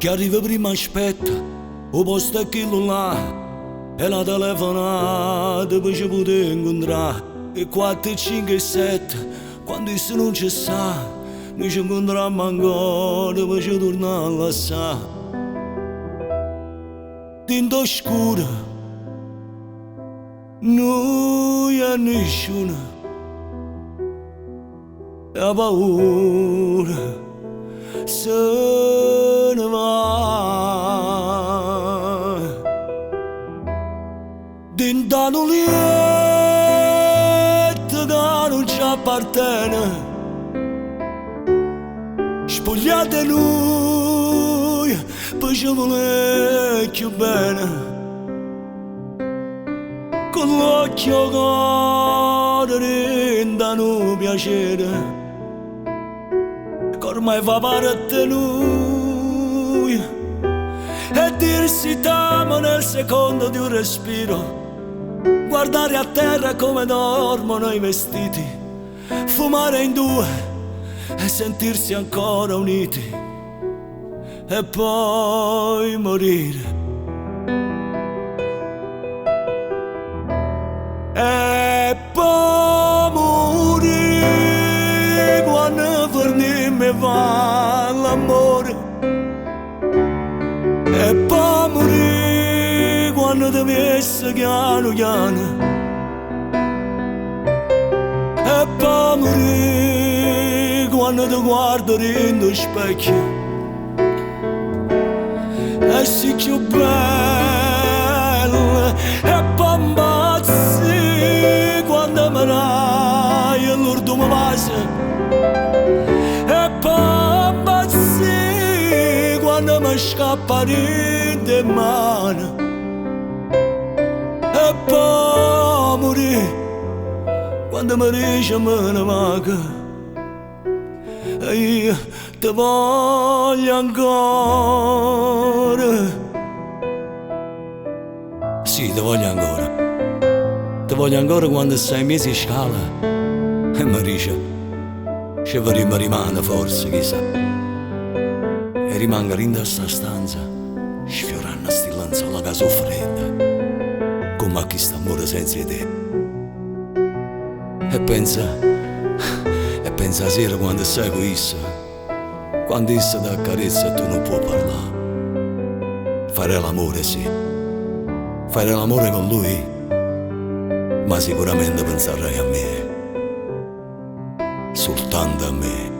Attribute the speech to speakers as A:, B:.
A: Chi arriva prima aspetta, o posto è quello là, e la telefonata poi ci potete incontrare. E 4, e 5 e 7, quando isso non ci sta, noi ci incontriamo ancora, poi ci torniamo a lasciare. Dentro oscuro, noi a nessuno, e la paura se ne va. Dentro un letto che non ci appartiene, spogliate noi, poi ci vuole più bene. Con l'occhio che rendono piacere, che ormai fa parte di noi, e dirsi t'amo nel secondo di un respiro, guardare a terra come dormono i vestiti, fumare in due e sentirsi ancora uniti, e poi morire. E poi morire quando per me va l'amore. E poi morire quando ti messo piano piano. E poi morire quando ti guardo dentro lo specchio e sei più bella. E poi imbazzi quando mi dai l'ultimo vaso. E poi imbazzi quando mi scappa di mano. E poi morire quando mi dice me ne manca, e io ti voglio ancora. Sì, ti voglio ancora. Ti voglio ancora quando sei mesi in scala e mi dice ci vorremmo rimane forse, chissà. E rimango in questa stanza sfiorando sti lenzuola che sono fredda, come a chi sta amore senza te. E pensa a sera quando sei con essa, quando essa ti accarezza e tu non puoi parlare. Fare l'amore, sì, fare l'amore con lui, ma sicuramente penserai a me, soltanto a me.